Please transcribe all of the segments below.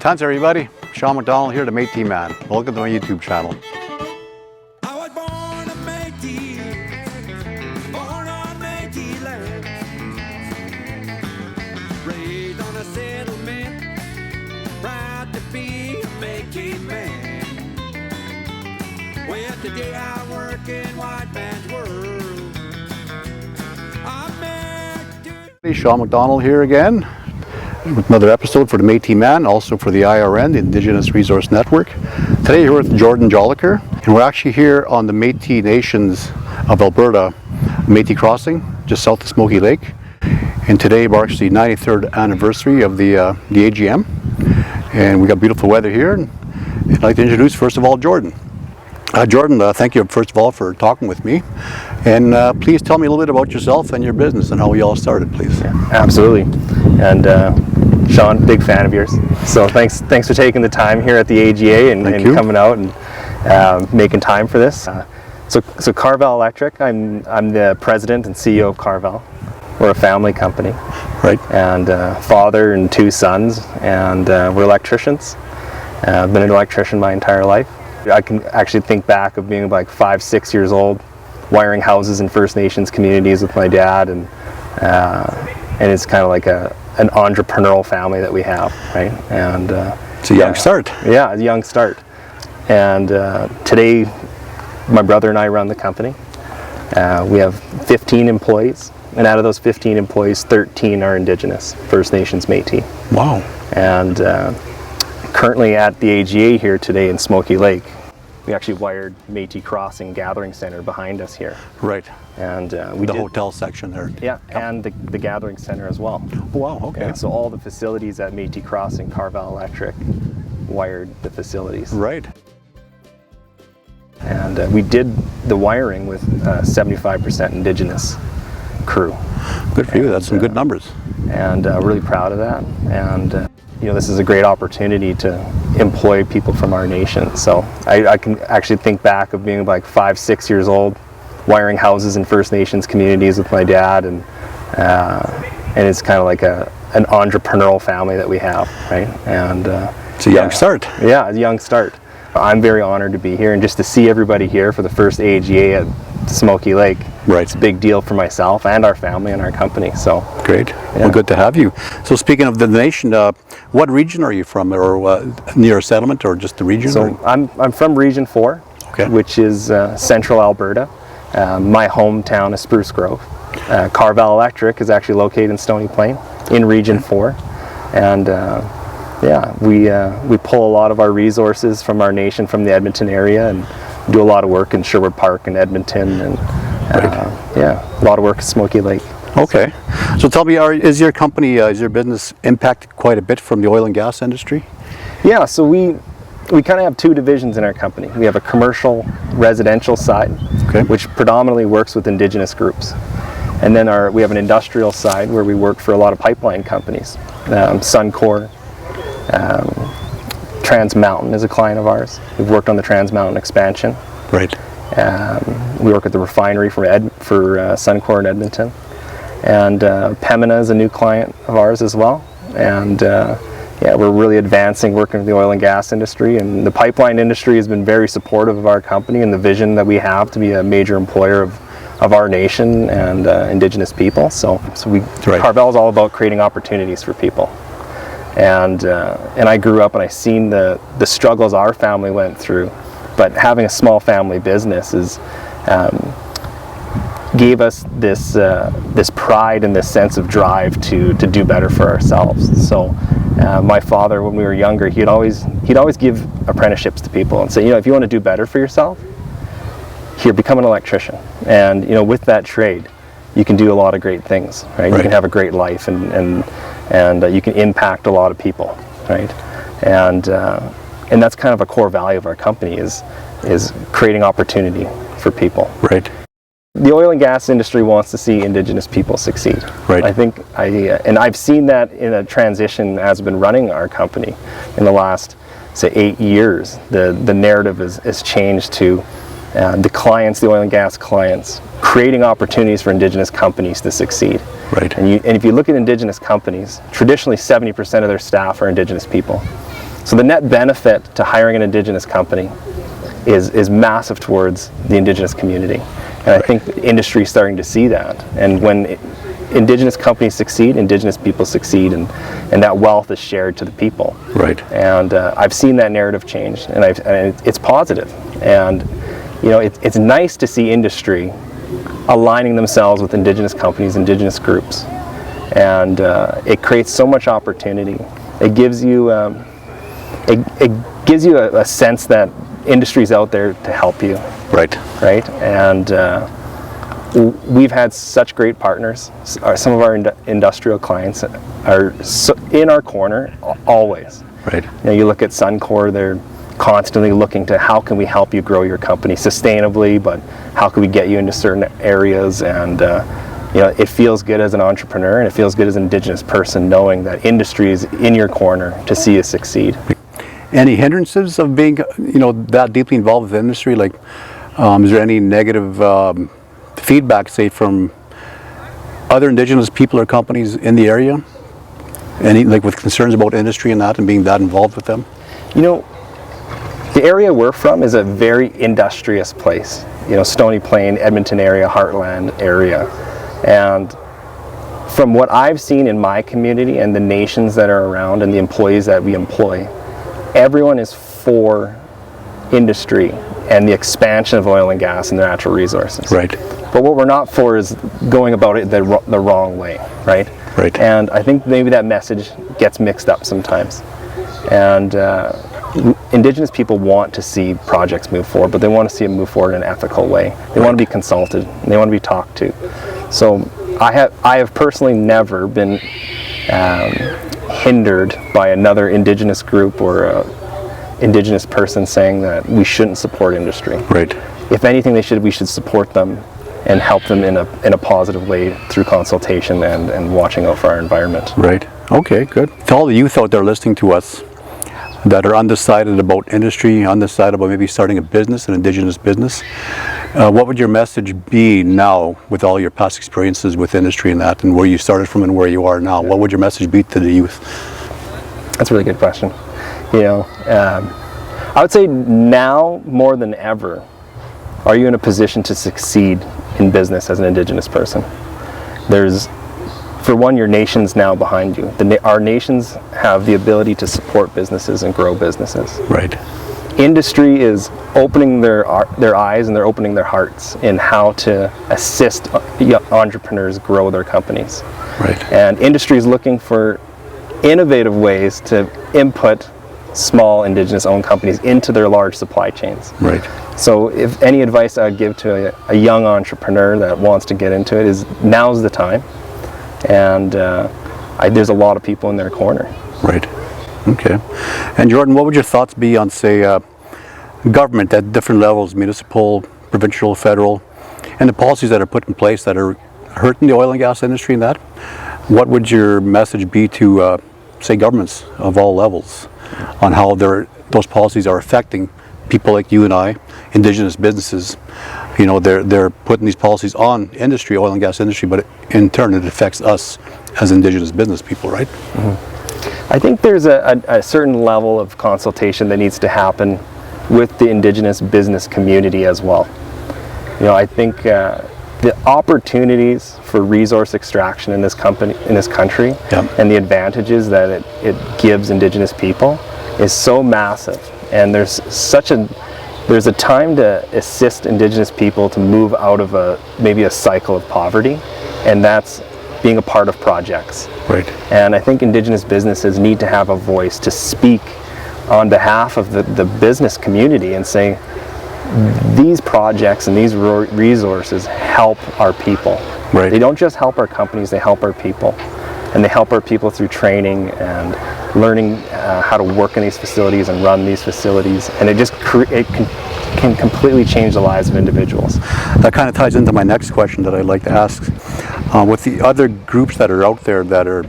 Tons everybody, Sean McDonald here, the Métis Man. Welcome to my YouTube channel. I was born a Métis, born on Métis land, raised on a settlement, proud to be a Métis man. Well, today I work in white man's world. I'm married to... Sean McDonald here again with another episode for the Métis Man, also for the IRN, the Indigenous Resource Network. Today we're with Jordan Joliker, and we're actually here on the Métis Nations of Alberta, Métis Crossing, just south of Smoky Lake. And today marks the 93rd anniversary of the AGM, and we got beautiful weather here. And I'd like to introduce, first of all, Jordan. Jordan, thank you first of all for talking with me, and please tell me a little bit about yourself and your business and how we all started, please. Yeah, absolutely. And Sean, big fan of yours, so thanks for taking the time here at the AGA and coming out and making time for this. So Carvel Electric, I'm the president and CEO of Carvel. We're a family company, Right. and father and two sons, and we're electricians. I've been an electrician my entire life. I can actually think back of being like 5-6 years old, wiring houses in First Nations communities with my dad, and it's kind of like an entrepreneurial family that we have, right? And It's a young start. Yeah, a young start. And today, my brother and I run the company. We have 15 employees, and out of those 15 employees, 13 are Indigenous, First Nations Métis. Wow. And currently at the AGA here today in Smoky Lake, we actually wired Métis Crossing Gathering Center behind us here. Right. And The hotel section there. Yeah, and the Gathering Center as well. Wow, okay. Yeah, so all the facilities at Métis Crossing, Carvel Electric, wired the facilities. Right. And we did the wiring with 75% Indigenous crew. Good for you, that's some good numbers. And really proud of that. And this is a great opportunity to employ people from our nation. So I can actually think back of being like 5-6 years old, wiring houses in First Nations communities with my dad, and it's kind of like an entrepreneurial family that we have, right? And It's a young start. Yeah, a young start. I'm very honored to be here, and just to see everybody here for the first AGA at Smoky Lake. Right. It's a big deal for myself and our family and our company. So Great. Yeah. Well, good to have you. So speaking of the nation, what region are you from, or near a settlement, or just the region? So I'm from Region 4, Okay. which is central Alberta. My hometown is Spruce Grove. Carvel Electric is actually located in Stony Plain in Region 4. And we pull a lot of our resources from our nation, from the Edmonton area, and do a lot of work in Sherwood Park and Edmonton, and a lot of work at Smoky Lake. Okay. So tell me, is your company, is your business impacted quite a bit from the oil and gas industry? Yeah, so we kind of have two divisions in our company. We have a commercial residential side, Okay. which predominantly works with Indigenous groups. And then we have an industrial side where we work for a lot of pipeline companies. Suncor, Trans Mountain is a client of ours. We've worked on the Trans Mountain expansion. Right. We work at the refinery for Suncor in Edmonton. And Pembina is a new client of ours as well. And we're really advancing working with the oil and gas industry. And the pipeline industry has been very supportive of our company and the vision that we have to be a major employer of our nation and Indigenous people. So Right. Carvel is all about creating opportunities for people. And I grew up and I seen the struggles our family went through, but having a small family business gave us this pride and this sense of drive to do better for ourselves. So my father, when we were younger, he'd always give apprenticeships to people and say, if you want to do better for yourself, here, become an electrician. And with that trade, you can do a lot of great things, right? You can have a great life, and you can impact a lot of people, right? And that's kind of a core value of our company is creating opportunity for people. Right. The oil and gas industry wants to see Indigenous people succeed. Right. I think I've seen that in a transition as I've been running our company in the last, say, 8 years. The narrative has changed to the oil and gas clients, creating opportunities for Indigenous companies to succeed. Right. And if you look at Indigenous companies, traditionally 70% of their staff are Indigenous people. So the net benefit to hiring an Indigenous company is massive towards the Indigenous community. And I think the industry is starting to see that. And when Indigenous companies succeed, Indigenous people succeed, and that wealth is shared to the people. Right. And I've seen that narrative change, and it's positive. And you know, it's nice to see industry aligning themselves with Indigenous companies, Indigenous groups, and it creates so much opportunity. It gives you it gives you a sense that industry's out there to help you. Right. Right. And we've had such great partners. Some of our industrial clients are in our corner always. Right. You know, you look at Suncor, they're constantly looking to how can we help you grow your company sustainably, but how can we get you into certain areas. And you know, it feels good as an entrepreneur, and it feels good as an Indigenous person knowing that industry is in your corner to see you succeed. Any hindrances of being, you know, that deeply involved with the industry? Like, is there any negative feedback, say, from other Indigenous people or companies in the area? Any, like, with concerns about industry and that, and being that involved with them? You know, the area we're from is a very industrious place. You know, Stony Plain, Edmonton area, Heartland area. And from what I've seen in my community and the nations that are around and the employees that we employ, everyone is for industry and the expansion of oil and gas and natural resources. Right. But what we're not for is going about it the wrong way, right? Right. And I think maybe that message gets mixed up sometimes. And Indigenous people want to see projects move forward, but they want to see it move forward in an ethical way. They want to be consulted, and they want to be talked to. So I have personally never been hindered by another Indigenous group or a Indigenous person saying that we shouldn't support industry. Right. If anything, we should support them and help them in a positive way through consultation and watching out for our environment. Right. Okay, good. To all the youth out there listening to us that are undecided about industry, undecided about maybe starting a business, an Indigenous business, what would your message be now with all your past experiences with industry and that, and where you started from and where you are now? What would your message be to the youth? That's a really good question. You know, I would say now more than ever, are you in a position to succeed in business as an Indigenous person? For one, your nation's now behind you. Our nations have the ability to support businesses and grow businesses. Right. Industry is opening their eyes and they're opening their hearts in how to assist entrepreneurs grow their companies. Right. And industry is looking for innovative ways to input small Indigenous-owned companies into their large supply chains. Right. So if any advice I'd give to a young entrepreneur that wants to get into it is now's the time. And there's a lot of people in their corner. Right. Okay. And Jordan, what would your thoughts be on, say, government at different levels, municipal, provincial, federal, and the policies that are put in place that are hurting the oil and gas industry and that? What would your message be to, say, governments of all levels on how those policies are affecting people like you and I, Indigenous businesses? You know, they're putting these policies on industry, oil and gas industry, but in turn it affects us as Indigenous business people, right? Mm-hmm. I think there's a certain level of consultation that needs to happen with the Indigenous business community as well. You know, I think the opportunities for resource extraction in this country, yeah, and the advantages that it gives Indigenous people is so massive, and there's a time to assist Indigenous people to move out of maybe a cycle of poverty, and that's being a part of projects. Right. And I think Indigenous businesses need to have a voice to speak on behalf of the business community and say, these projects and these resources help our people. Right. They don't just help our companies, they help our people. And they help our people through training and learning how to work in these facilities and run these facilities. And it just can completely change the lives of individuals. That kind of ties into my next question that I'd like to ask. With the other groups that are out there that are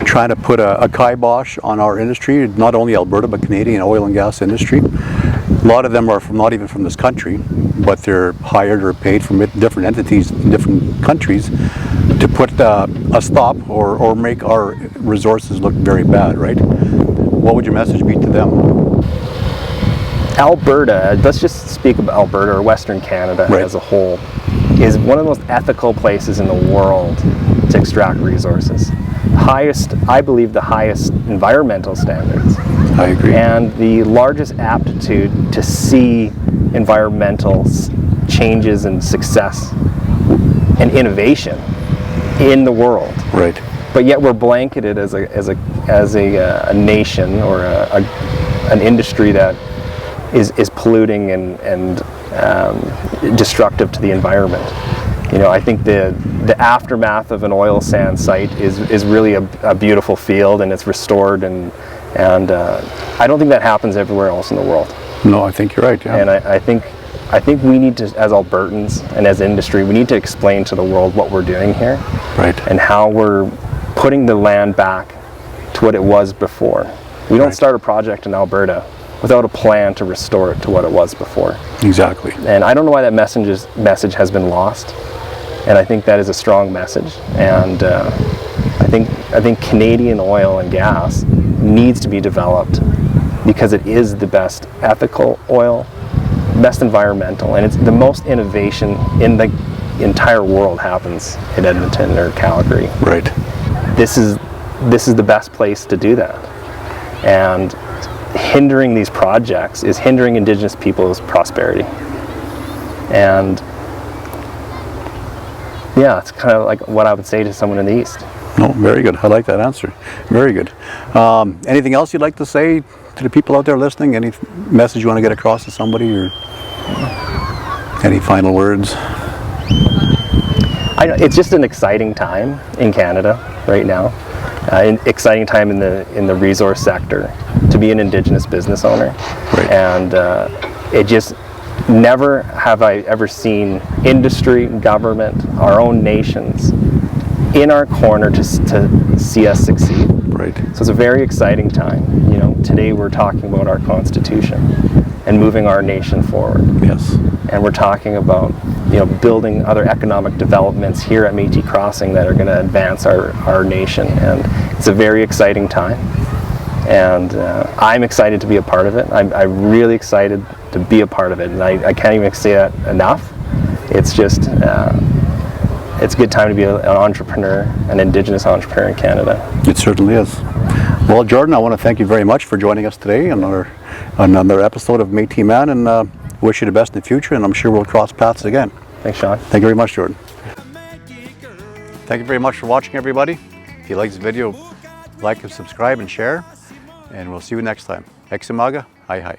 trying to put a kibosh on our industry, not only Alberta but Canadian oil and gas industry, a lot of them are not even from this country, but they're hired or paid from different entities in different countries to put a stop or make our resources look very bad, right? what would your message be to them? Alberta, let's just speak about Alberta or Western Canada Right. as a whole, is one of the most ethical places in the world to extract resources. I believe the highest environmental standards. I agree. And the largest aptitude to see environmental changes and success and innovation in the world. Right. But yet we're blanketed as a nation or an industry that is polluting and destructive to the environment. You know, I think the aftermath of an oil sand site is really a beautiful field, and it's restored, and I don't think that happens everywhere else in the world. No, I think you're right. Yeah. And I think we need to, as Albertans and as industry, we need to explain to the world what we're doing here, Right. and how we're putting the land back to what it was before. We don't Right. start a project in Alberta without a plan to restore it to what it was before. Exactly. And I don't know why that message has been lost. And I think that is a strong message. And I think Canadian oil and gas needs to be developed because it is the best ethical oil, best environmental, and it's the most innovation in the entire world happens in Edmonton or Calgary. Right. This is the best place to do that. And hindering these projects is hindering Indigenous people's prosperity. And yeah, it's kind of like what I would say to someone in the East. No, very good. I like that answer. Very good. Anything else you'd like to say to the people out there listening? Any message you want to get across to somebody, or any final words? It's just an exciting time in Canada right now. An exciting time in the resource sector to be an Indigenous business owner. Right. And it just never have I ever seen industry, government, our own nations in our corner to see us succeed. Right. So it's a very exciting time. You know, today we're talking about our Constitution and moving our nation forward. Yes. And we're talking about, you know, building other economic developments here at Métis Crossing that are going to advance our nation. And it's a very exciting time. And I'm excited to be a part of it. I'm really excited to be a part of it. And I can't even say that enough. It's just, it's a good time to be an entrepreneur, an Indigenous entrepreneur in Canada. It certainly is. Well, Jordan, I want to thank you very much for joining us today on another episode of Métis Man, and wish you the best in the future, and I'm sure we'll cross paths again. Thanks, Sean. Thank you very much, Jordan. Thank you very much for watching, everybody. If you like this video, like and subscribe and share, and we'll see you next time. Eximaga, hi hi.